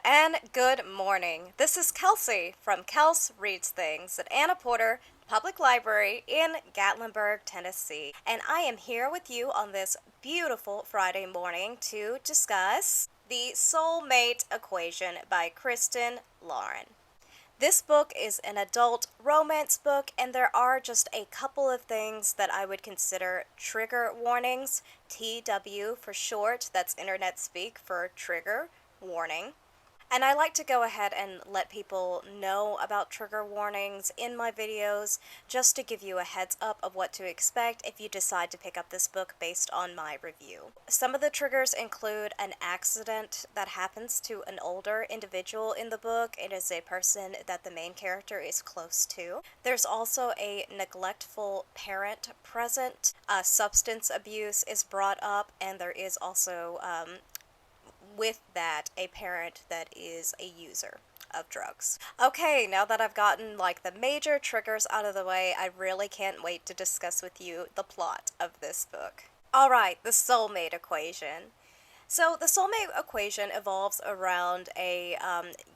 and good morning. This is Kelsey from Kels Reads Things at Anna Porter Public Library in Gatlinburg, Tennessee. And I am here with you on this beautiful Friday morning to discuss The Soulmate Equation by Kristen Lauren. This book is an adult romance book, and there are just a couple of things that I would consider trigger warnings. TW for short, that's internet speak for trigger warning. And I like to go ahead and let people know about trigger warnings in my videos just to give you a heads up of what to expect if you decide to pick up this book based on my review. Some of the triggers include an accident that happens to an older individual in the book. It is a person that the main character is close to. There's also a neglectful parent present. Substance abuse is brought up, and there is also with that a parent that is a user of drugs. Okay, now that I've gotten like the major triggers out of the way, I really can't wait to discuss with you the plot of this book. Alright, the soulmate equation. So the soulmate equation evolves around a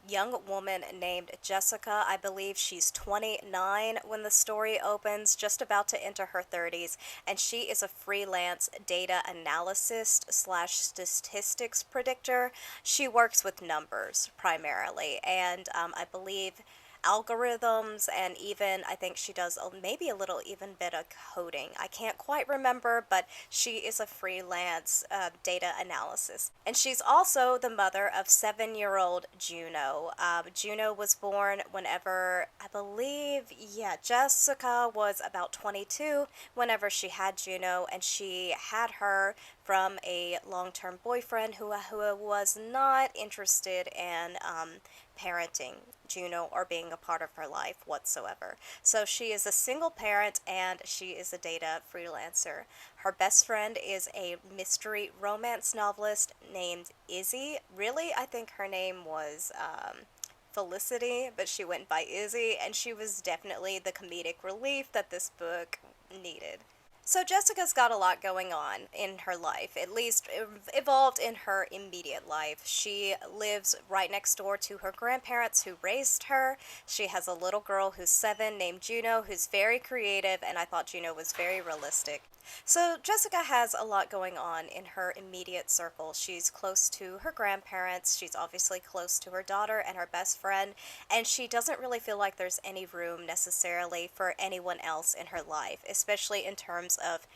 young woman named Jessica. I believe she's 29 when the story opens, just about to enter her 30s, and she is a freelance data analyst slash statistics predictor. She works with numbers primarily, and I believe algorithms, and even I think she does maybe a little even bit of coding. I can't quite remember, but she is a freelance data analysis. And she's also the mother of 7-year-old Juno. Juno was born whenever, I believe, Jessica was about 22 whenever she had Juno, and she had her from a long-term boyfriend who was not interested in parenting Juno or being a part of her life whatsoever. So she is a single parent, and she is a data freelancer. Her best friend is a mystery romance novelist named Izzy. Really, I think her name was Felicity, but she went by Izzy, and she was definitely the comedic relief that this book needed. So Jessica's got a lot going on in her life, at least evolved in her immediate life. She lives right next door to her grandparents who raised her. She has a little girl who's 7 named Juno, who's very creative, and I thought Juno was very realistic. So Jessica has a lot going on in her immediate circle. She's close to her grandparents, she's obviously close to her daughter and her best friend, and she doesn't really feel like there's any room necessarily for anyone else in her life, especially in terms of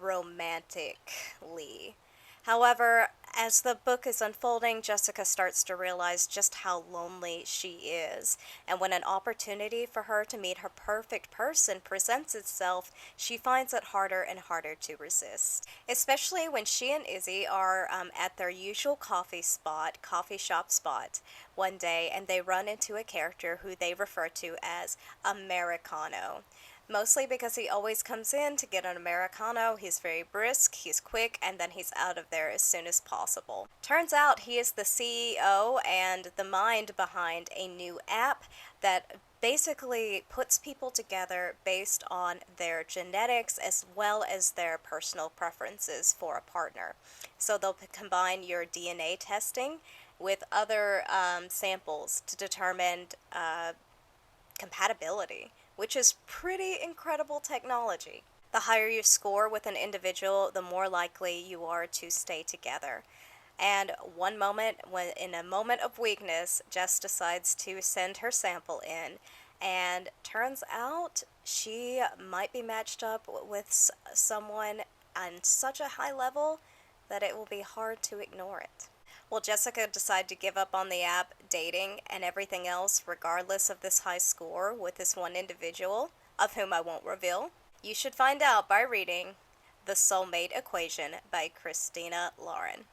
romantically. However, as the book is unfolding, Jessica starts to realize just how lonely she is, and when an opportunity for her to meet her perfect person presents itself, she finds it harder and harder to resist. Especially when she and Izzy are at their usual coffee shop spot one day, and they run into a character who they refer to as Americano. Mostly because he always comes in to get an Americano. He's very brisk, he's quick, and then he's out of there as soon as possible. Turns out he is the CEO and the mind behind a new app that basically puts people together based on their genetics as well as their personal preferences for a partner. So they'll combine your DNA testing with other samples to determine compatibility, which is pretty incredible technology. The higher you score with an individual, the more likely you are to stay together. And one moment, when in a moment of weakness, Jess decides to send her sample in, and turns out she might be matched up with someone on such a high level that it will be hard to ignore it. Will Jessica decide to give up on the app, dating, and everything else regardless of this high score with this one individual, of whom I won't reveal? You should find out by reading The Soulmate Equation by Kristen Lauren.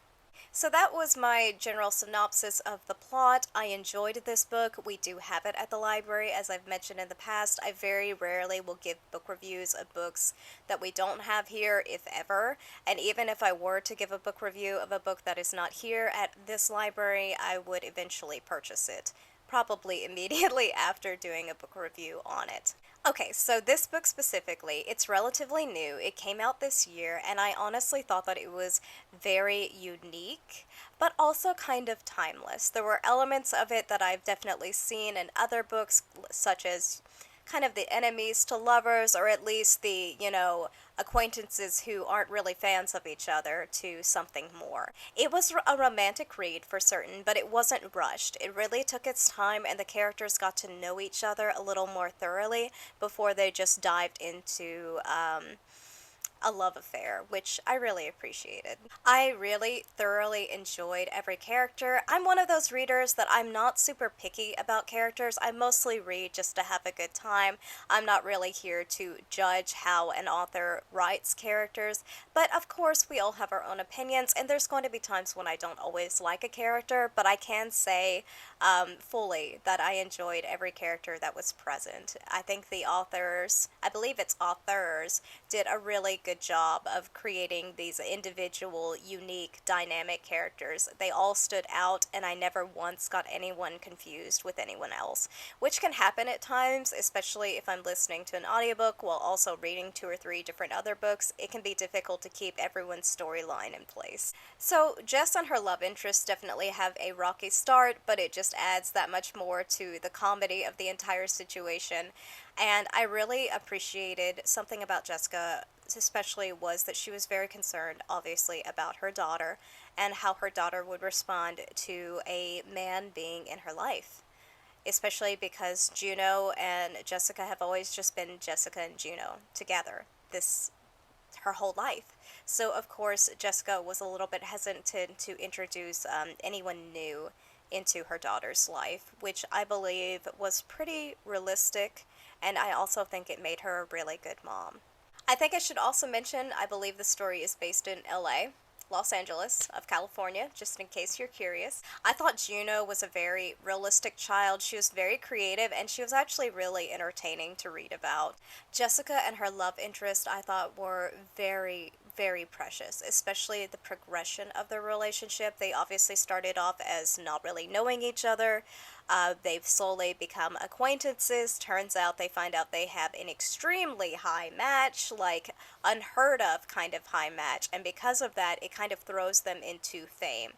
So that was my general synopsis of the plot. I enjoyed this book. We do have it at the library. As I've mentioned in the past, I very rarely will give book reviews of books that we don't have here, if ever. And even if I were to give a book review of a book that is not here at this library, I would eventually purchase it. probably immediately after doing a book review on it. Okay, so this book specifically, it's relatively new. It came out this year, and I honestly thought that it was very unique, but also kind of timeless. There were elements of it that I've definitely seen in other books, such as kind of the enemies to lovers, or at least the, acquaintances who aren't really fans of each other, to something more. It was a romantic read for certain, but it wasn't rushed. It really took its time, and the characters got to know each other a little more thoroughly before they just dived into a love affair, which I really appreciated. I really thoroughly enjoyed every character. I'm one of those readers that I'm not super picky about characters. I mostly read just to have a good time. I'm not really here to judge how an author writes characters, but of course we all have our own opinions, and there's going to be times when I don't always like a character, but I can say fully that I enjoyed every character that was present. I think the authors, I believe it's authors, did a really good job of creating these individual, unique, dynamic characters. They all stood out, and I never once got anyone confused with anyone else, which can happen at times, especially if I'm listening to an audiobook while also reading 2 or 3 different other books. It can be difficult to keep everyone's storyline in place. So Jess and her love interest definitely have a rocky start, but it just adds that much more to the comedy of the entire situation. And I really appreciated something about Jessica, especially, was that she was very concerned, obviously, about her daughter and how her daughter would respond to a man being in her life. Especially because Juno and Jessica have always just been Jessica and Juno together her whole life. So, of course, Jessica was a little bit hesitant to introduce anyone new into her daughter's life, which I believe was pretty realistic, and I also think it made her a really good mom. I think I should also mention, I believe the story is based in LA, Los Angeles of California, just in case you're curious. I thought Juno was a very realistic child. She was very creative, and she was actually really entertaining to read about. Jessica and her love interest, I thought, were very, very precious, especially the progression of their relationship. They obviously started off as not really knowing each other. They've slowly become acquaintances. Turns out they find out they have an extremely high match, like unheard of kind of high match, and because of that, it kind of throws them into fame.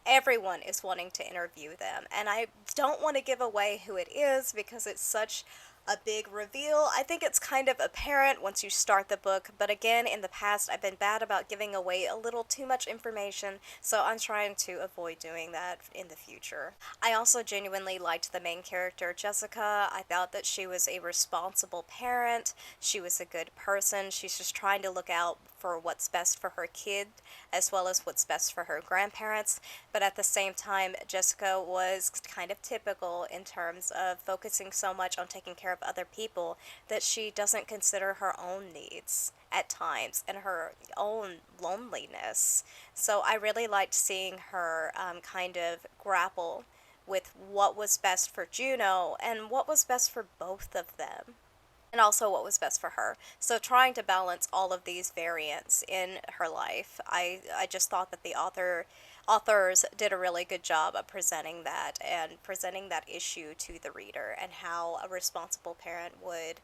Everyone is wanting to interview them, and I don't want to give away who it is because it's such a big reveal. I think it's kind of apparent once you start the book, but again, in the past, I've been bad about giving away a little too much information, so I'm trying to avoid doing that in the future. I also genuinely liked the main character, Jessica. I thought that she was a responsible parent. She was a good person. She's just trying to look out for what's best for her kid, as well as what's best for her grandparents. But at the same time, Jessica was kind of typical in terms of focusing so much on taking care of other people that she doesn't consider her own needs at times and her own loneliness. So I really liked seeing her kind of grapple with what was best for Juno and what was best for both of them, and also what was best for her. So trying to balance all of these variants in her life, I just thought that the authors did a really good job of presenting that and presenting that issue to the reader and how a responsible parent would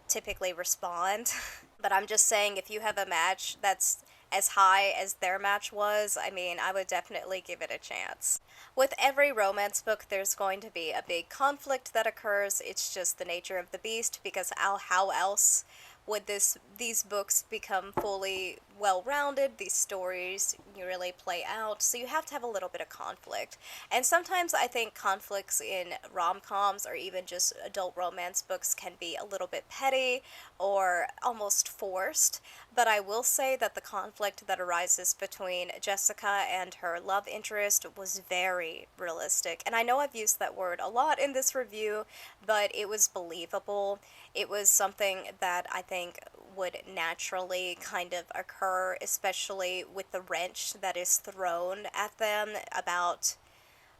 typically respond. But I'm just saying, if you have a match that's as high as their match was, I mean, I would definitely give it a chance. With every romance book, there's going to be a big conflict that occurs. It's just the nature of the beast, because how else would these books become fully well-rounded, these stories you really play out, so you have to have a little bit of conflict. And sometimes I think conflicts in rom-coms or even just adult romance books can be a little bit petty or almost forced, but I will say that the conflict that arises between Jessica and her love interest was very realistic. And I know I've used that word a lot in this review, but it was believable. It was something that I think would naturally kind of occur, especially with the wrench that is thrown at them about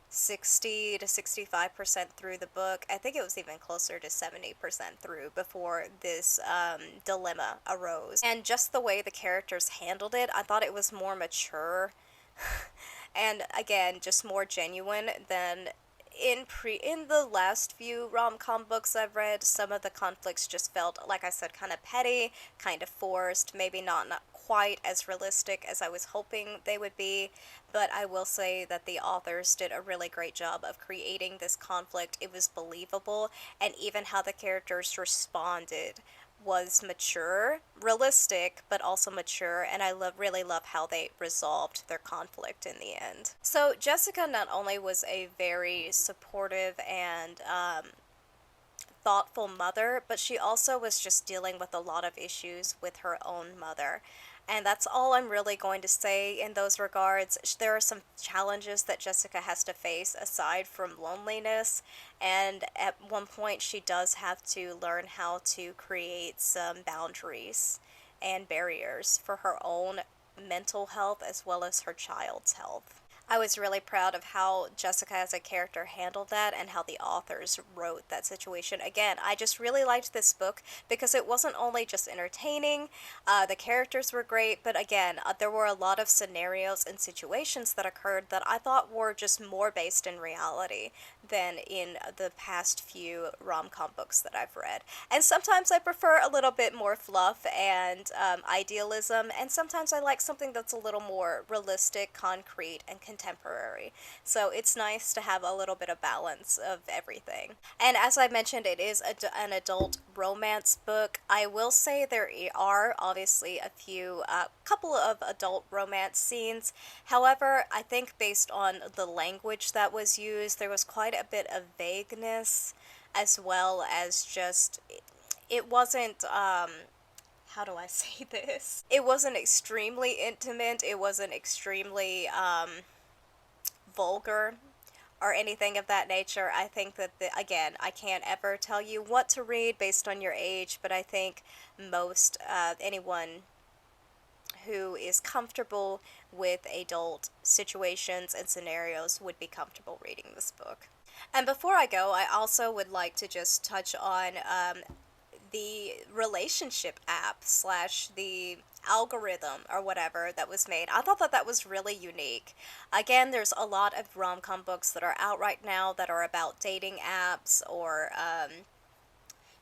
60 to 65% through the book. I think it was even closer to 70% through before this dilemma arose. And just the way the characters handled it, I thought it was more mature and, again, just more genuine than in the last few rom-com books I've read, some of the conflicts just felt, like I said, kind of petty, kind of forced, maybe not quite as realistic as I was hoping they would be, but I will say that the authors did a really great job of creating this conflict. It was believable, and even how the characters responded was mature, realistic, but also mature, and I really love how they resolved their conflict in the end. So Jessica not only was a very supportive and thoughtful mother, but she also was just dealing with a lot of issues with her own mother. And that's all I'm really going to say in those regards. There are some challenges that Jessica has to face aside from loneliness, and at one point she does have to learn how to create some boundaries and barriers for her own mental health as well as her child's health. I was really proud of how Jessica as a character handled that and how the authors wrote that situation. Again, I just really liked this book because it wasn't only just entertaining, the characters were great, but again, there were a lot of scenarios and situations that occurred that I thought were just more based in reality than in the past few rom-com books that I've read. And sometimes I prefer a little bit more fluff and idealism, and sometimes I like something that's a little more realistic, concrete, and contemporary. So it's nice to have a little bit of balance of everything. And as I mentioned, it is an adult romance book. I will say there are obviously a couple of adult romance scenes. However, I think based on the language that was used, there was quite a bit of vagueness, as well as just, it wasn't, how do I say this? It wasn't extremely intimate, it wasn't extremely, vulgar or anything of that nature. I think that, again, I can't ever tell you what to read based on your age, but I think most anyone who is comfortable with adult situations and scenarios would be comfortable reading this book. And before I go, I also would like to just touch on the relationship app slash the algorithm or whatever that was made. I thought that that was really unique. Again, there's a lot of rom-com books that are out right now that are about dating apps or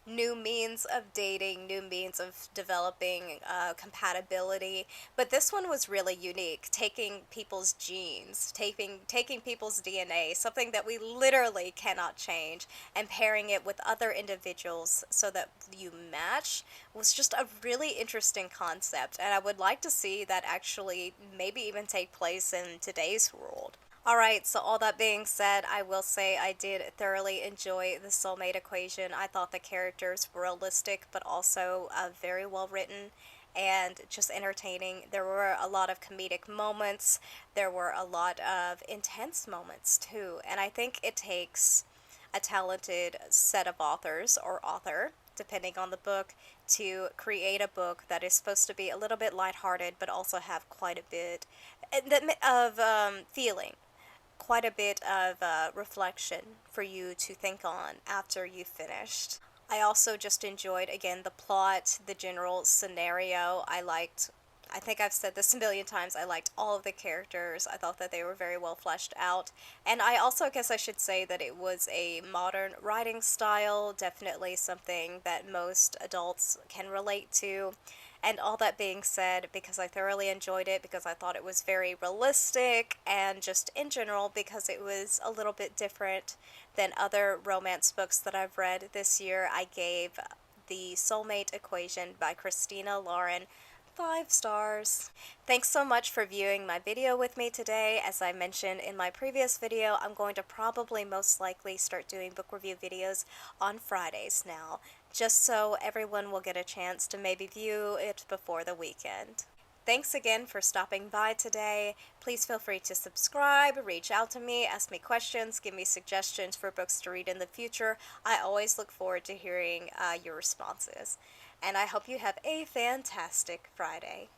new means of dating, new means of developing compatibility. But this one was really unique, taking people's genes, taking people's DNA, something that we literally cannot change, and pairing it with other individuals so that you match was just a really interesting concept. And I would like to see that actually maybe even take place in today's world. Alright, so all that being said, I will say I did thoroughly enjoy the Soulmate equation. I thought the characters were realistic, but also very well written and just entertaining. There were a lot of comedic moments. There were a lot of intense moments too. And I think it takes a talented set of authors or author, depending on the book, to create a book that is supposed to be a little bit lighthearted, but also have quite a bit of feeling, quite a bit of reflection for you to think on after you've finished. I also just enjoyed, again, the plot, the general scenario. I think I've said this a million times, I liked all of the characters. I thought that they were very well fleshed out. And I also guess I should say that it was a modern writing style, definitely something that most adults can relate to. And all that being said, because I thoroughly enjoyed it, because I thought it was very realistic, and just in general because it was a little bit different than other romance books that I've read this year, I gave The Soulmate Equation by Christina Lauren 5 stars. Thanks so much for viewing my video with me today. As I mentioned in my previous video, I'm going to probably most likely start doing book review videos on Fridays now, just so everyone will get a chance to maybe view it before the weekend. Thanks again for stopping by today. Please feel free to subscribe, reach out to me, ask me questions, give me suggestions for books to read in the future. I always look forward to hearing your responses. And I hope you have a fantastic Friday.